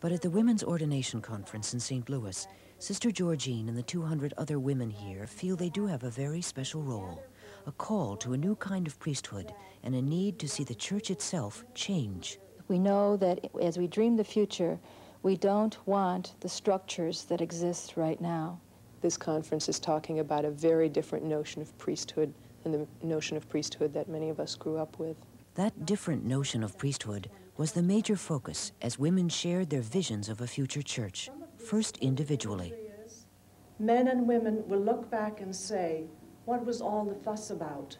But at the Women's Ordination Conference in St. Louis, Sister Georgine and the 200 other women here feel they do have a very special role, a call to a new kind of priesthood and a need to see the Church itself change. We know that as we dream the future, we don't want the structures that exist right now. This conference is talking about a very different notion of priesthood than the notion of priesthood that many of us grew up with. That different notion of priesthood was the major focus as women shared their visions of a future church, first individually. Men and women will look back and say, what was all the fuss about?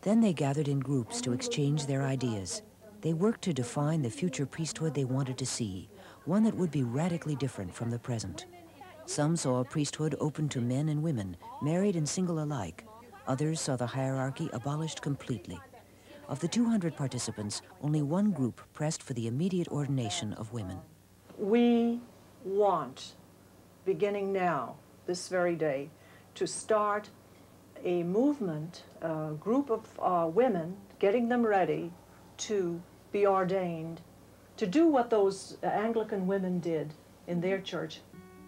Then they gathered in groups to exchange their ideas. They worked to define the future priesthood they wanted to see, one that would be radically different from the present. Some saw a priesthood open to men and women, married and single alike. Others saw the hierarchy abolished completely. Of the 200 participants, only one group pressed for the immediate ordination of women. We want, beginning now, this very day, to start a movement, a group of women, getting them ready to be ordained, to do what those Anglican women did in their church.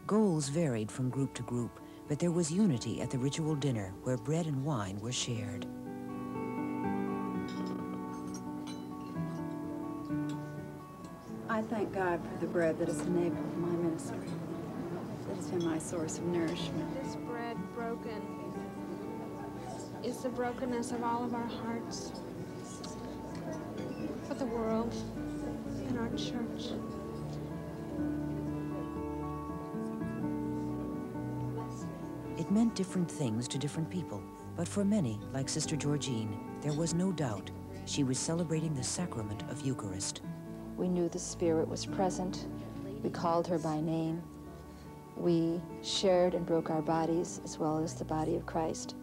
Goals varied from group to group, but there was unity at the ritual dinner where bread and wine were shared. I thank God for the bread that has enabled my ministry. It has been my source of nourishment. This bread broken is the brokenness of all of our hearts for the world and our church. It meant different things to different people, but for many, like Sister Georgine, there was no doubt she was celebrating the sacrament of Eucharist. We knew the Spirit was present. We called her by name. We shared and broke our bodies as well as the body of Christ.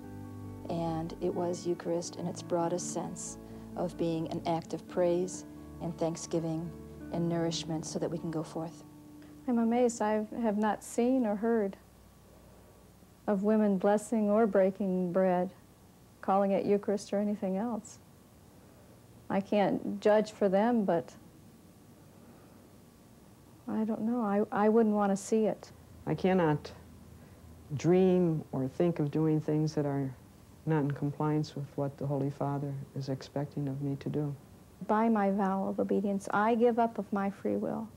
And it was Eucharist in its broadest sense of being an act of praise and thanksgiving and nourishment so that we can go forth. I'm amazed. I have not seen or heard of women blessing or breaking bread, calling it Eucharist or anything else. I can't judge for them, but I don't know. I wouldn't want to see it. I cannot dream or think of doing things that are not in compliance with what the Holy Father is expecting of me to do. By my vow of obedience, I give up of my free will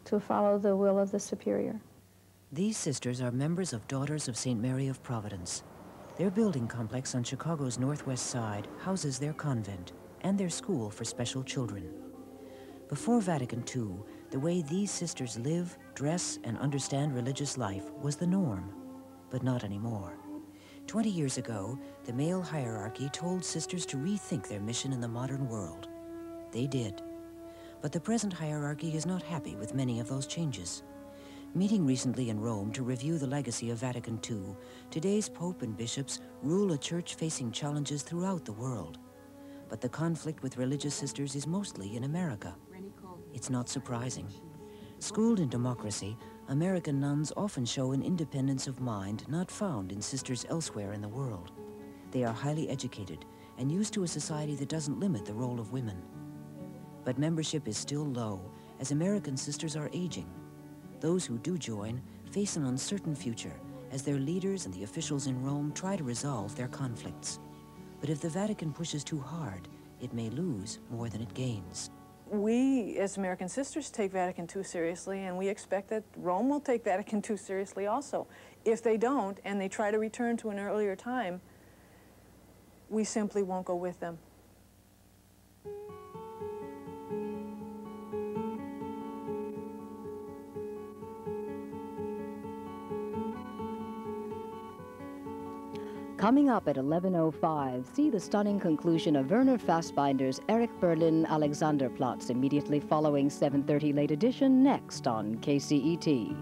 to follow the will of the Superior. These sisters are members of Daughters of St. Mary of Providence. Their building complex on Chicago's northwest side houses their convent and their school for special children. Before Vatican II, the way these sisters live, dress, and understand religious life was the norm, but not anymore. 20 years ago, the male hierarchy told sisters to rethink their mission in the modern world. They did. But the present hierarchy is not happy with many of those changes. Meeting recently in Rome to review the legacy of Vatican II, today's Pope and bishops rule a church facing challenges throughout the world. But the conflict with religious sisters is mostly in America. It's not surprising. Schooled in democracy, American nuns often show an independence of mind not found in sisters elsewhere in the world. They are highly educated and used to a society that doesn't limit the role of women. But membership is still low, as American sisters are aging. Those who do join face an uncertain future as their leaders and the officials in Rome try to resolve their conflicts. But if the Vatican pushes too hard, it may lose more than it gains. We, as American sisters, take Vatican II seriously, and we expect that Rome will take Vatican II seriously also. If they don't, and they try to return to an earlier time, we simply won't go with them. Coming up at 11:05, see the stunning conclusion of Werner Fassbinder's Erich Berlin Alexanderplatz immediately following 7:30 late edition next on KCET.